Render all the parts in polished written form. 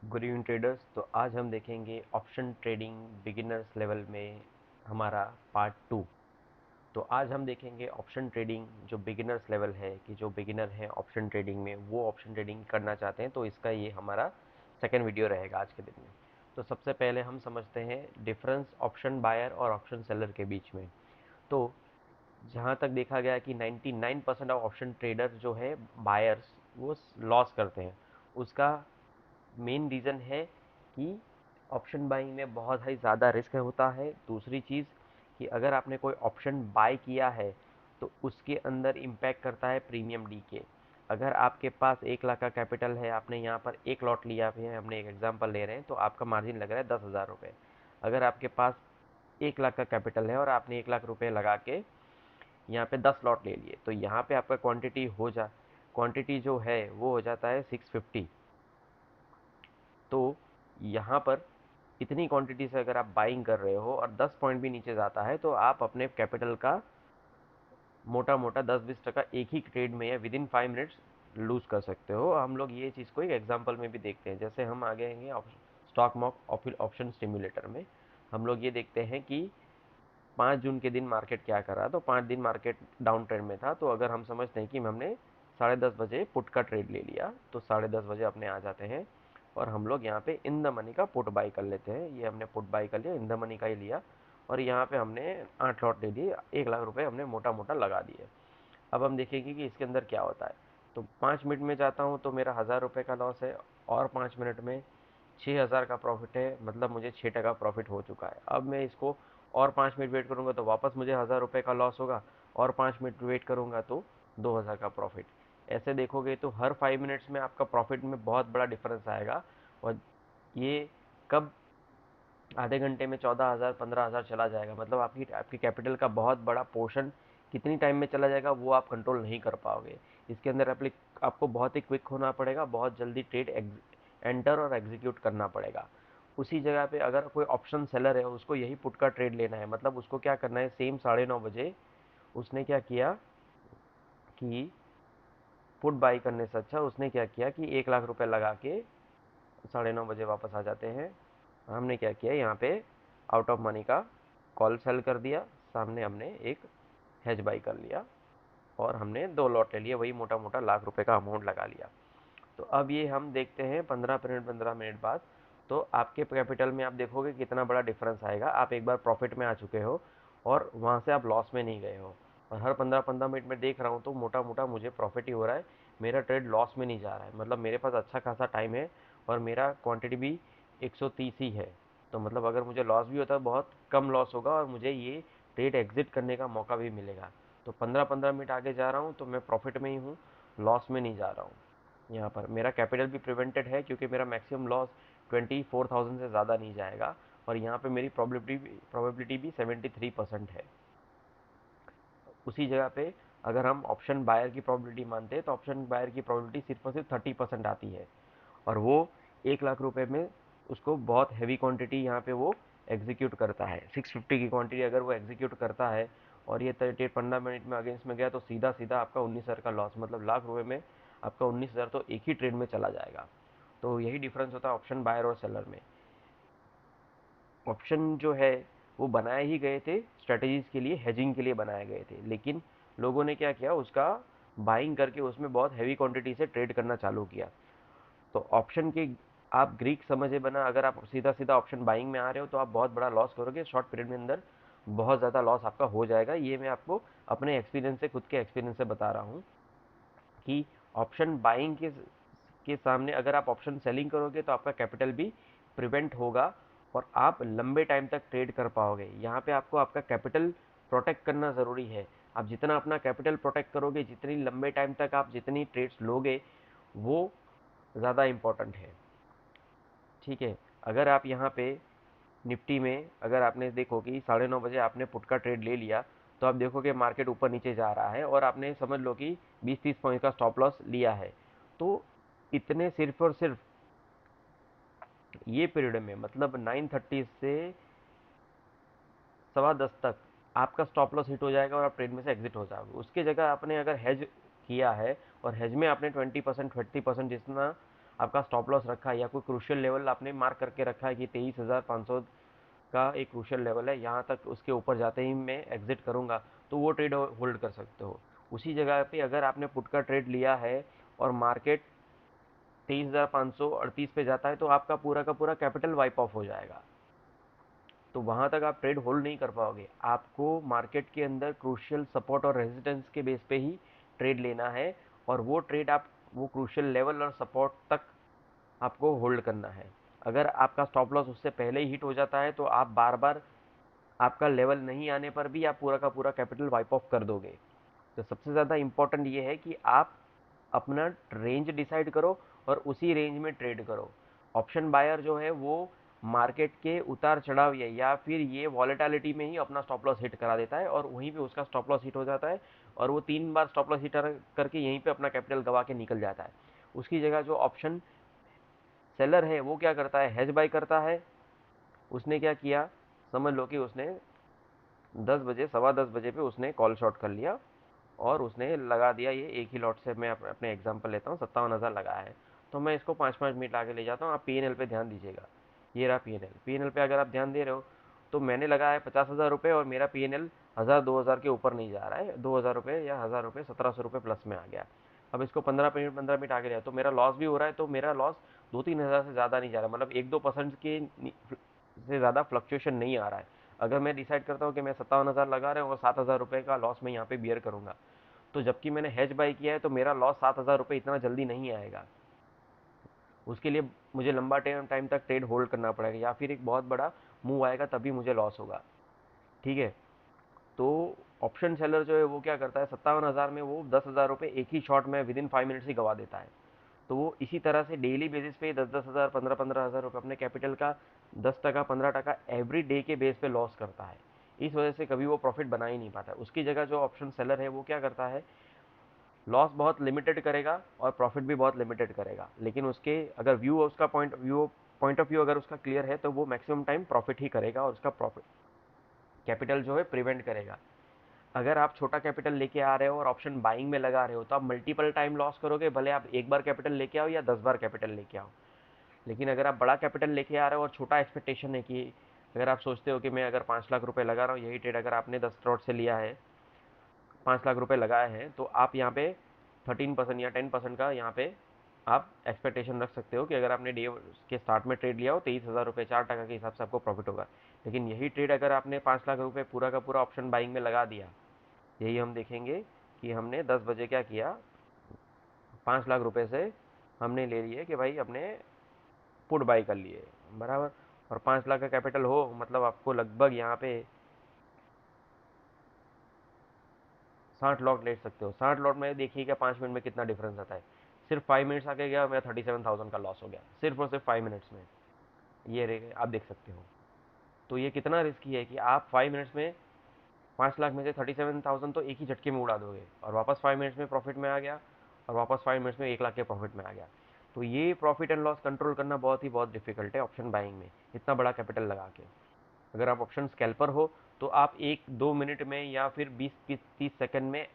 Good evening traders. तो आज हम देखेंगे ऑप्शन ट्रेडिंग बिगिनर्स लेवल में हमारा पार्ट 2। तो आज हम देखेंगे ऑप्शन ट्रेडिंग जो बिगिनर्स लेवल है, कि जो बिगिनर है ऑप्शन ट्रेडिंग में, वो ऑप्शन ट्रेडिंग करना चाहते हैं, तो इसका ये हमारा सेकेंड वीडियो रहेगा आज के दिन में। तो सबसे पहले हम समझते हैं डिफरेंस ऑप्शन बायर और ऑप्शन सेलर के बीच में। तो जहाँ तक देखा गया कि 99% ऑफ ऑप्शन ट्रेडर जो है बायर्स, वो लॉस करते हैं। उसका मेन रीज़न है कि ऑप्शन बाइंग में बहुत ही ज़्यादा रिस्क होता है। दूसरी चीज़ कि अगर आपने कोई ऑप्शन बाय किया है तो उसके अंदर इम्पैक्ट करता है प्रीमियम डी के। अगर आपके पास 1 लाख का कैपिटल है, आपने यहाँ पर एक लॉट लिया है, हमने एक एग्जांपल ले रहे हैं, तो आपका मार्जिन लग रहा है 10,000 रुपये। अगर आपके पास 1 लाख का कैपिटल है और आपने 1 लाख रुपये लगा के यहाँ पे 10 लॉट ले लिए, तो यहाँ पे आपका क्वांटिटी जो है वो हो जाता है 650। तो यहाँ पर इतनी क्वांटिटी से अगर आप बाइंग कर रहे हो और 10 पॉइंट भी नीचे जाता है, तो आप अपने कैपिटल का मोटा मोटा 10-20% एक ही ट्रेड में या विद इन 5 मिनट्स लूज कर सकते हो। हम लोग ये चीज़ को एक एग्जांपल में भी देखते हैं। जैसे हम आगे आएंगे स्टॉक मॉक ऑप्शन स्टिम्युलेटर में, हम लोग ये देखते हैं कि 5 जून के दिन मार्केट क्या कर रहा। तो 5 दिन मार्केट डाउन ट्रेंड में था। तो अगर हम समझते हैं कि हमने 10:30 बजे पुट का ट्रेड ले लिया, तो 10:30 बजे अपने आ जाते हैं और हम लोग यहाँ पे इन द मनी का पुट बाई कर लेते हैं। ये हमने पुट बाई कर लिया, इन द मनी का ही लिया, और यहाँ पे हमने 8 लॉट ले लिए, 1 लाख रुपए हमने मोटा मोटा लगा दिए। अब हम देखेंगे कि इसके अंदर क्या होता है। तो 5 मिनट में जाता हूँ तो मेरा 1,000 रुपये का लॉस है, और 5 मिनट में 6,000 का प्रॉफिट है, मतलब मुझे 6% प्रॉफिट हो चुका है। अब मैं इसको और 5 मिनट वेट करूँगा तो वापस मुझे 1,000 रुपये का लॉस होगा, और 5 मिनट वेट करूँगा तो 2,000 का प्रॉफिट। ऐसे देखोगे तो हर 5 मिनट्स में आपका प्रॉफिट में बहुत बड़ा डिफरेंस आएगा। और ये कब आधे घंटे में 14,000 15,000 चला जाएगा, मतलब आपकी आपकी कैपिटल का बहुत बड़ा पोर्शन कितनी टाइम में चला जाएगा वो आप कंट्रोल नहीं कर पाओगे। इसके अंदर आपको बहुत ही क्विक होना पड़ेगा, बहुत जल्दी ट्रेड एंटर और एग्जीक्यूट करना पड़ेगा। उसी जगह पे अगर कोई ऑप्शन सेलर है, उसको यही पुट का ट्रेड लेना है, मतलब उसको क्या करना है, सेम 9:30 बजे उसने क्या किया कि पुट बाई करने से अच्छा उसने क्या किया कि 1 लाख रुपए लगा के 9:30 बजे वापस आ जाते हैं। हमने क्या किया, यहाँ पे आउट ऑफ मनी का कॉल सेल कर दिया, सामने हमने एक हेज बाई कर लिया, और हमने 2 लॉट ले लिए, वही मोटा मोटा लाख रुपए का अमाउंट लगा लिया। तो अब ये हम देखते हैं 15 मिनट बाद, तो आपके कैपिटल में आप देखोगे कितना बड़ा डिफरेंस आएगा। आप एक बार प्रॉफिट में आ चुके हो और वहाँ से आप लॉस में नहीं गए हो, और हर 15-15 मिनट में देख रहा हूँ तो मोटा मोटा मुझे प्रॉफिट ही हो रहा है, मेरा ट्रेड लॉस में नहीं जा रहा है। मतलब मेरे पास अच्छा खासा टाइम है, और मेरा क्वांटिटी भी 130 ही है। तो मतलब अगर मुझे लॉस भी होता है बहुत कम लॉस होगा, और मुझे ये ट्रेड एग्जिट करने का मौका भी मिलेगा। तो 15-15 मिनट आगे जा रहा हूँ तो मैं प्रॉफिट में ही हूँ, लॉस में नहीं जा रहा हूँ। यहाँ पर मेरा कैपिटल भी प्रिवेंटेड है, क्योंकि मेरा मैक्सिमम लॉस 24,000 से ज़्यादा नहीं जाएगा, और यहाँ पे मेरी प्रोबेबिलिटी भी 73% है। उसी जगह पे अगर हम ऑप्शन बायर की प्रोबेबिलिटी मानते हैं, तो ऑप्शन बायर की प्रोबेबिलिटी सिर्फ और सिर्फ 30% आती है, और वो 1 लाख रुपए में उसको बहुत हैवी क्वांटिटी यहाँ पे वो एग्जीक्यूट करता है। 650 की क्वांटिटी अगर वो एग्जीक्यूट करता है, और ये 15 मिनट में अगेंस्ट में गया, तो सीधा सीधा आपका 19,000 का लॉस, मतलब लाख रुपए में आपका 19,000 तो एक ही ट्रेड में चला जाएगा। तो यही डिफरेंस होता है ऑप्शन बायर और सेलर में। ऑप्शन जो है वो बनाए ही गए थे स्ट्रेटजीज के लिए, हेजिंग के लिए बनाए गए थे, लेकिन लोगों ने क्या किया, उसका बाइंग करके उसमें बहुत हैवी क्वांटिटी से ट्रेड करना चालू किया। तो ऑप्शन के आप ग्रीक समझे बना, अगर आप सीधा सीधा ऑप्शन बाइंग में आ रहे हो तो आप बहुत बड़ा लॉस करोगे शॉर्ट पीरियड में अंदर, बहुत ज़्यादा लॉस आपका हो जाएगा। ये मैं आपको अपने एक्सपीरियंस से, खुद के एक्सपीरियंस से बता रहा हूँ कि ऑप्शन बाइंग के सामने अगर आप ऑप्शन सेलिंग करोगे तो आपका कैपिटल भी प्रिवेंट होगा, और आप लंबे टाइम तक ट्रेड कर पाओगे। यहाँ पे आपको आपका कैपिटल प्रोटेक्ट करना ज़रूरी है। आप जितना अपना कैपिटल प्रोटेक्ट करोगे, जितनी लंबे टाइम तक आप जितनी ट्रेड्स लोगे, वो ज़्यादा इम्पोर्टेंट है। ठीक है। अगर आप यहाँ पे निफ्टी में अगर आपने देखो कि 9:30 बजे आपने पुट का ट्रेड ले लिया, तो आप देखो कि मार्केट ऊपर नीचे जा रहा है, और आपने समझ लो कि 20-30 पॉइंट का स्टॉप लॉस लिया है। तो इतने सिर्फ और सिर्फ ये पीरियड में, मतलब 9:30 से 10:15 तक आपका स्टॉप लॉस हिट हो जाएगा, और आप ट्रेड में से एग्जिट हो जाओगे। उसके जगह आपने अगर हेज किया है, और हेज में आपने 20% 30% जितना आपका स्टॉप लॉस रखा है या कोई क्रूशियल लेवल आपने मार्क करके रखा है कि 23,500 का एक क्रूशियल लेवल है, यहाँ तक उसके ऊपर जाते ही मैं एग्जिट करूँगा, तो वो ट्रेड होल्ड कर सकते हो। उसी जगह पे अगर आपने पुट का ट्रेड लिया है और मार्केट 23,538 पे जाता है, तो आपका पूरा का पूरा कैपिटल वाइप ऑफ हो जाएगा। तो वहाँ तक आप ट्रेड होल्ड नहीं कर पाओगे। आपको मार्केट के अंदर क्रूशियल सपोर्ट और रेजिस्टेंस के बेस पे ही ट्रेड लेना है, और वो ट्रेड आप वो क्रूशियल लेवल और सपोर्ट तक आपको होल्ड करना है। अगर आपका स्टॉप लॉस उससे पहले ही हिट हो जाता है, तो आप बार बार आपका लेवल नहीं आने पर भी आप पूरा का पूरा कैपिटल वाइप ऑफ कर दोगे। तो सबसे ज़्यादा इंपॉर्टेंट ये है कि आप अपना रेंज डिसाइड करो और उसी रेंज में ट्रेड करो। ऑप्शन बायर जो है वो मार्केट के उतार चढ़ाव या फिर ये वॉलेटिलिटी में ही अपना स्टॉप लॉस हिट करा देता है, और वहीं पे उसका स्टॉप लॉस हिट हो जाता है, और वो 3 बार स्टॉप लॉस हिट करके यहीं पे अपना कैपिटल गवा के निकल जाता है। उसकी जगह जो ऑप्शन सेलर है वो क्या करता है, हेज बाई करता है। उसने क्या किया, समझ लो कि उसने 10 बजे, सवा 10 बजे पे उसने कॉल शॉर्ट कर लिया और उसने लगा दिया, ये एक ही लॉट से मैं अपने एग्जांपल लेता हूँ, 57,000 लगाया है। तो मैं इसको 5-5 मिनट आगे ले जाता हूँ। आप पी पे ध्यान दीजिएगा, ये रहा पी एन एल पे अगर आप ध्यान दे रहे हो, तो मैंने लगाया है 50,000 रुपये और मेरा पी एन एल 1,000-2,000 के ऊपर नहीं जा रहा है, 2,000 रुपये या 1,000 रुपये, 1,700 रुपये प्लस में आ गया। अब इसको 15 मिनट आ गया, तो मेरा लॉस भी हो रहा है, तो मेरा लॉस 2-3 हज़ार से ज़्यादा नहीं जा रहा, मतलब 1-2% के से ज़्यादा फ्लक्चुएशन नहीं आ रहा है। अगर मैं डिसाइड करता हूँ कि मैं 57,000 लगा रहा हूँ और 7,000 रुपये का लॉस मैं यहाँ पे बियर करूँगा, तो जबकि मैंने हेज बाई किया है, तो मेरा लॉस 7,000 रुपये इतना जल्दी नहीं आएगा। उसके लिए मुझे लंबा टाइम तक ट्रेड होल्ड करना पड़ेगा, या फिर एक बहुत बड़ा मूव आएगा तभी मुझे लॉस होगा। ठीक है। तो ऑप्शन सेलर जो है वो क्या करता है, 57,000 में वो 10,000 रुपये एक ही शॉट में विद इन 5 मिनट्स ही गवा देता है। तो वो इसी तरह से डेली बेसिस पे 10-10 हज़ार, 15-15 हज़ार रुपये अपने कैपिटल का 10%, 15% एवरी डे के बेस पे लॉस करता है। इस वजह से कभी वो प्रॉफिट बना ही नहीं पाता। उसकी जगह जो ऑप्शन सेलर है वो क्या करता है, लॉस बहुत लिमिटेड करेगा और प्रॉफिट भी बहुत लिमिटेड करेगा, लेकिन उसके अगर व्यू उसका पॉइंट ऑफ व्यू अगर उसका क्लियर है, तो वो मैक्सिमम टाइम प्रॉफिट ही करेगा और उसका प्रॉफिट कैपिटल जो है प्रिवेंट करेगा। अगर आप छोटा कैपिटल लेके आ रहे हो और ऑप्शन बाइंग में लगा रहे हो, तो आप मल्टीपल टाइम लॉस करोगे, भले आप एक बार कैपिटल लेके आओ या 10 बार कैपिटल लेके आओ। लेकिन अगर आप बड़ा कैपिटल लेके आ रहे हो और छोटा एक्सपेक्टेशन है कि अगर आप सोचते हो कि मैं अगर 5 लाख रुपए लगा रहा हूँ, यही ट्रेड अगर आपने 10 स्लॉट से लिया है, 5 लाख रुपए लगाए हैं, तो आप यहाँ पे 13% या 10% का यहाँ पे आप एक्सपेक्टेशन रख सकते हो कि अगर आपने डे के स्टार्ट में ट्रेड लिया हो, 23,000 रुपये 4% के हिसाब से आपको प्रॉफिट होगा। लेकिन यही ट्रेड अगर आपने 5 लाख रुपए पूरा का पूरा ऑप्शन बाइंग में लगा दिया, यही हम देखेंगे कि हमने 10 बजे क्या किया, 5 लाख रुपए से हमने ले लिए कि भाई अपने पुट बाई कर लिए, बराबर। और 5 लाख का कैपिटल हो, मतलब आपको लगभग यहाँ पे 60 लॉट ले सकते हो। 60 लॉट में देखिए क्या 5 मिनट में कितना डिफरेंस आता है। सिर्फ 5 मिनट्स आके गया, मेरा 37,000 का लॉस हो गया, सिर्फ और सिर्फ 5 मिनट्स में। ये रे आप देख सकते हो। तो ये कितना रिस्की है कि आप 5 मिनट्स में 5 लाख में से 37,000 तो एक ही झटके में उड़ा दोगे, और वापस 5 मिनट्स में प्रॉफिट में आ गया, और वापस 5 मिनट्स में 1 लाख के प्रॉफिट में आ गया। तो ये प्रॉफिट एंड लॉस कंट्रोल करना बहुत डिफिकल्ट है ऑप्शन बाइंग में, इतना बड़ा कैपिटल लगा के। अगर आप ऑप्शन स्कैल्पर हो, तो आप 1-2 मिनट में या फिर 20-30 सेकंड में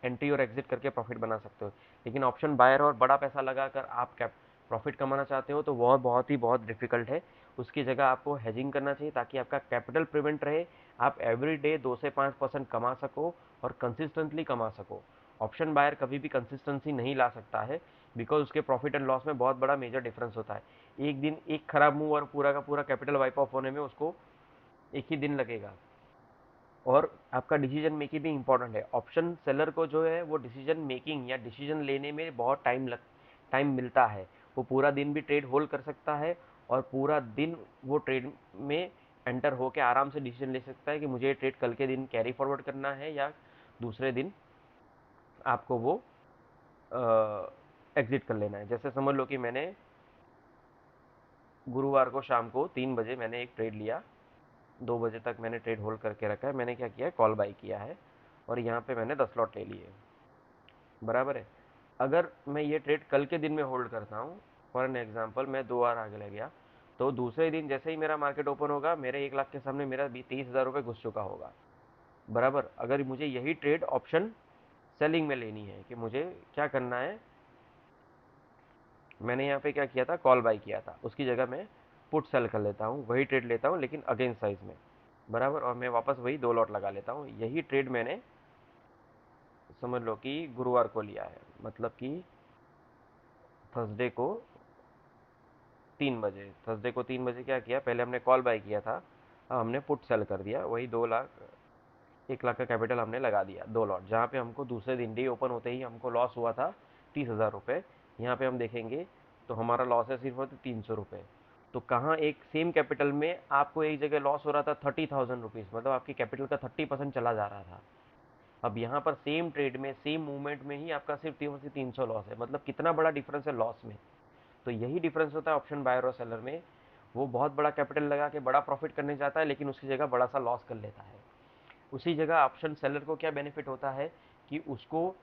एंट्री और एग्जिट करके प्रॉफिट बना सकते हो। लेकिन ऑप्शन बायर और बड़ा पैसा लगाकर आप कैप प्रॉफिट कमाना चाहते हो, तो वह बहुत डिफिकल्ट है। उसकी जगह आपको हेजिंग करना चाहिए ताकि आपका कैपिटल प्रिवेंट रहे, आप एवरी डे 2 से 5% कमा सको और कंसिस्टेंटली कमा सको। ऑप्शन बायर कभी भी कंसिस्टेंसी नहीं ला सकता है, बिकॉज उसके प्रॉफिट एंड लॉस में बहुत बड़ा मेजर डिफरेंस होता है। एक दिन एक खराब मूव और पूरा का पूरा कैपिटल वाइप ऑफ होने में उसको एक ही दिन लगेगा। और आपका डिसीजन मेकिंग भी इंपॉर्टेंट है। ऑप्शन सेलर को जो है वो डिसीजन मेकिंग या डिसीजन लेने में बहुत टाइम मिलता है। वो पूरा दिन भी ट्रेड होल्ड कर सकता है, और पूरा दिन वो ट्रेड में एंटर होकर आराम से डिसीजन ले सकता है कि मुझे ट्रेड कल के दिन कैरी फॉरवर्ड करना है या दूसरे दिन आपको वो एग्जिट कर लेना है। जैसे समझ लो कि मैंने गुरुवार को शाम को 3 बजे मैंने एक ट्रेड लिया, 2 बजे तक मैंने ट्रेड होल्ड करके रखा है। मैंने क्या किया है, कॉल बाई किया है, और यहाँ पे मैंने 10 लॉट ले लिए, बराबर है। अगर मैं ये ट्रेड कल के दिन में होल्ड करता हूँ, फॉर एन एग्जांपल मैं 2 बार आगे ले गया, तो दूसरे दिन जैसे ही मेरा मार्केट ओपन होगा, मेरे 1 लाख के सामने मेरा 23,000 रुपये घुस चुका होगा, बराबर। अगर मुझे यही ट्रेड ऑप्शन सेलिंग में लेनी है कि मुझे क्या करना है, मैंने यहाँ पे क्या किया था, कॉल बाय किया था, उसकी जगह मैं पुट सेल कर लेता हूँ, वही ट्रेड लेता हूँ लेकिन अगेंस्ट साइज में, बराबर, और मैं वापस वही 2 लॉट लगा लेता हूँ। यही ट्रेड मैंने समझ लो कि गुरुवार को लिया है, मतलब कि थर्सडे को 3 बजे, थर्सडे को 3 बजे क्या किया, पहले हमने कॉल बाय किया था, अब हमने पुट सेल कर दिया, वही 2 लाख, 1 लाख का कैपिटल हमने लगा दिया 2 लॉट, जहाँ पे हमको दूसरे दिन डे ओपन होते ही हमको लॉस हुआ था 30,000 रुपये। यहाँ पे हम देखेंगे तो हमारा लॉस है सिर्फ 300 रुपये। तो कहाँ एक सेम कैपिटल में आपको एक जगह लॉस हो रहा था 30,000 रुपीज़, मतलब आपकी कैपिटल का 30% चला जा रहा था। अब यहाँ पर सेम ट्रेड में सेम मूवमेंट में ही आपका सिर्फ 300 लॉस है, मतलब कितना बड़ा डिफरेंस है लॉस में। तो यही डिफरेंस होता है ऑप्शन बायर और सेलर में। वो बहुत बड़ा कैपिटल लगा के बड़ा प्रॉफिट करने जाता है, लेकिन उसकी जगह बड़ा सा लॉस कर लेता है। उसी जगह ऑप्शन सेलर को क्या बेनिफिट होता है कि उसको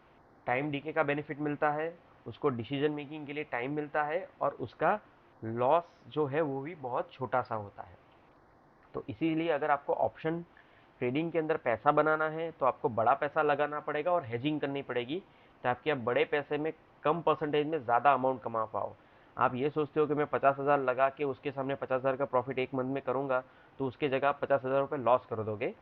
टाइम डीके का बेनिफिट मिलता है, उसको डिसीजन मेकिंग के लिए टाइम मिलता है, और उसका लॉस जो है वो भी बहुत छोटा सा होता है। तो इसीलिए अगर आपको ऑप्शन ट्रेडिंग के अंदर पैसा बनाना है तो आपको बड़ा पैसा लगाना पड़ेगा और हेजिंग करनी पड़ेगी, ताकि आप बड़े पैसे में कम परसेंटेज में ज़्यादा अमाउंट कमा पाओ। आप ये सोचते हो कि मैं 50,000 लगा के उसके सामने 50,000 का प्रॉफिट एक मंथ में करूंगा, तो उसके जगह आप 50,000 रुपये लॉस कर दोगे।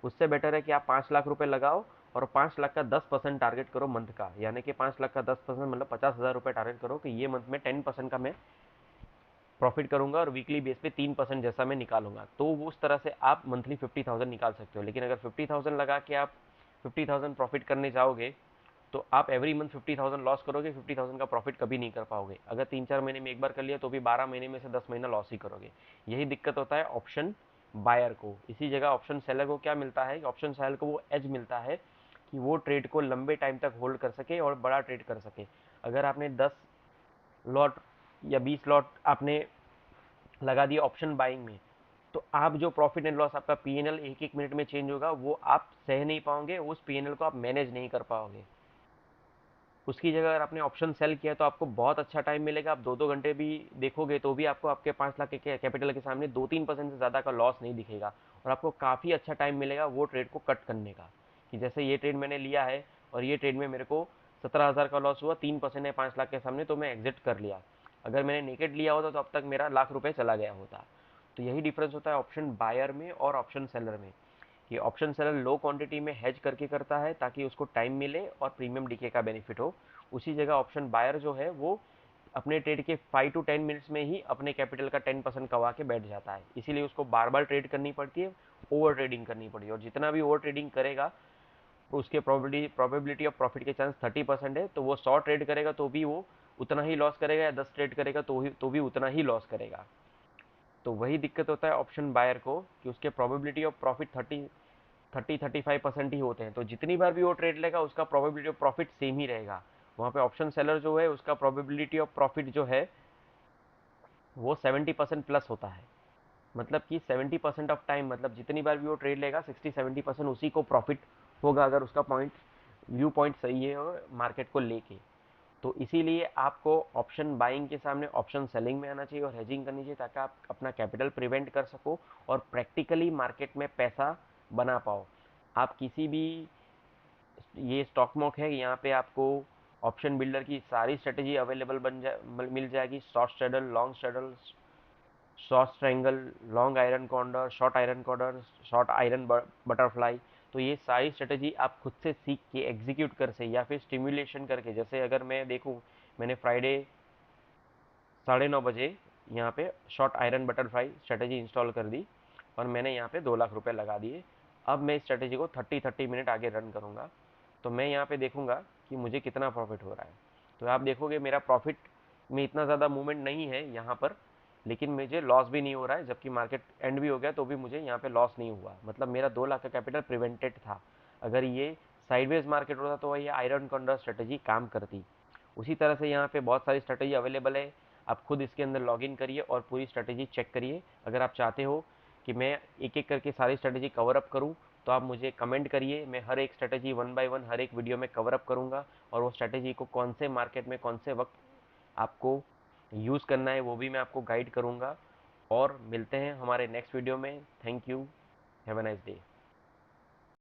उससे बेटर है कि आप 5 लाख रुपए लगाओ और 5 लाख का 10% टारगेट करो मंथ का, यानी कि 5 लाख का 10% मतलब 50,000 रुपये टारगेट करो कि ये मंथ में 10% का मैं प्रॉफिट करूंगा और वीकली बेस पे 3% जैसा मैं निकालूंगा। तो वो उस तरह से आप मंथली 50,000 निकाल सकते हो। लेकिन अगर 50,000 लगा के आप 50,000 प्रॉफिट करने जाओगे तो आप एवरी मंथ 50,000 लॉस करोगे, 50,000 का प्रॉफिट कभी नहीं कर पाओगे। अगर 3-4 महीने में एक बार कर लिया तो भी 12 महीने में से 10 महीना लॉस ही करोगे। यही दिक्कत होता है ऑप्शन बायर को। इसी जगह ऑप्शन सेलर को क्या मिलता है, ऑप्शन सेलर को वो एज मिलता है कि वो ट्रेड को लंबे टाइम तक होल्ड कर सके और बड़ा ट्रेड कर सके। अगर आपने 10 लॉट या 20 लॉट आपने लगा दिया ऑप्शन बाइंग में, तो आप जो प्रॉफिट एंड लॉस आपका पीएनएल एक एक मिनट में चेंज होगा वो आप सह नहीं पाओगे, उस पीएनएल को आप मैनेज नहीं कर पाओगे। उसकी जगह अगर आपने ऑप्शन सेल किया तो आपको बहुत अच्छा टाइम मिलेगा, आप 2-2 घंटे भी देखोगे तो भी आपको आपके 5 लाख के कैपिटल के सामने 2-3% से ज़्यादा का लॉस नहीं दिखेगा, और आपको काफ़ी अच्छा टाइम मिलेगा वो ट्रेड को कट करने का। कि जैसे ये ट्रेड मैंने लिया है और ये ट्रेड में मेरे को 17,000 का लॉस हुआ, 3% है 5 लाख के सामने, तो मैं एग्जिट कर लिया। अगर मैंने नेकेट लिया होता तो अब तक मेरा लाख रुपए चला गया होता। तो यही डिफरेंस होता है ऑप्शन बायर में और ऑप्शन सेलर में, कि ऑप्शन सेलर लो क्वांटिटी में हेज करके करता है ताकि उसको टाइम मिले और प्रीमियम डीके का बेनिफिट हो। उसी जगह ऑप्शन बायर जो है वो अपने ट्रेड के 5 to 10 मिनट्स में ही अपने कैपिटल का 10% कमा के बैठ जाता है, इसीलिए उसको बार बार ट्रेड करनी पड़ती है, ओवर ट्रेडिंग करनी पड़ती है। और जितना भी ओवर ट्रेडिंग करेगा तो उसके प्रोबेबिलिटी ऑफ प्रॉफिट के चांस 30% है, तो वो 100 ट्रेड करेगा तो भी वो उतना ही लॉस करेगा, या 10 ट्रेड करेगा तो भी उतना ही लॉस करेगा। तो वही दिक्कत होता है ऑप्शन बायर को कि उसके प्रोबेबिलिटी ऑफ प्रॉफिट 35% ही होते हैं, तो जितनी बार भी वो ट्रेड लेगा उसका प्रोबेबिलिटी ऑफ प्रॉफिट सेम ही रहेगा। वहाँ पे ऑप्शन सेलर जो है उसका प्रोबेबिलिटी ऑफ प्रॉफिट जो है वो 70% प्लस होता है, मतलब कि 70% ऑफ टाइम, मतलब जितनी बार भी वो ट्रेड लेगा 60-70% उसी को प्रॉफिट होगा, अगर उसका व्यू पॉइंट सही है और मार्केट को लेके। तो इसीलिए आपको ऑप्शन बाइंग के सामने ऑप्शन सेलिंग में आना चाहिए और हेजिंग करनी चाहिए, ताकि आप अपना कैपिटल प्रिवेंट कर सको और प्रैक्टिकली मार्केट में पैसा बना पाओ। आप किसी भी, ये स्टॉक मॉक है, यहाँ पे आपको ऑप्शन बिल्डर की सारी स्ट्रेटेजी अवेलेबल मिल जाएगी। Short straddle, long straddle, short triangle, long iron condor, short iron butterfly. तो ये सारी स्ट्रेटेजी आप खुद से सीख के एग्जीक्यूट कर से, या फिर स्टिमुलेशन करके, जैसे अगर मैं देखूँ, मैंने फ्राइडे 9:30 बजे यहाँ पे short iron butterfly strategy install कर दी और मैंने यहाँ पे 2 लाख रुपए लगा दिए। अब मैं इस स्ट्रेटेजी को 30-30 मिनट आगे रन करूँगा, तो मैं यहाँ पे देखूँगा कि मुझे कितना प्रॉफिट हो रहा है। तो आप देखोगे मेरा प्रॉफिट में इतना ज़्यादा मूवमेंट नहीं है यहाँ पर, लेकिन मुझे लॉस भी नहीं हो रहा है, जबकि मार्केट एंड भी हो गया तो भी मुझे यहाँ पे लॉस नहीं हुआ, मतलब मेरा 2 लाख का कैपिटल प्रिवेंटेड था। अगर ये साइडवेज मार्केट होता तो ये आयरन कॉन्डर स्ट्रेटेजी काम करती। उसी तरह से यहाँ पे बहुत सारी स्ट्रेटेजी अवेलेबल है, आप खुद इसके अंदर लॉगिन करिए और पूरी स्ट्रेटेजी चेक करिए। अगर आप चाहते हो कि मैं एक एक करके सारी स्ट्रेटेजी कवर अप करूँ तो आप मुझे कमेंट करिए, मैं हर एक स्ट्रेटेजी वन बाय वन हर एक वीडियो में कवर अप करूँगा, और वो स्ट्रेटेजी को कौन से मार्केट में कौन से वक्त आपको यूज़ करना है वो भी मैं आपको गाइड करूँगा। और मिलते हैं हमारे नेक्स्ट वीडियो में। Thank you, have a nice day.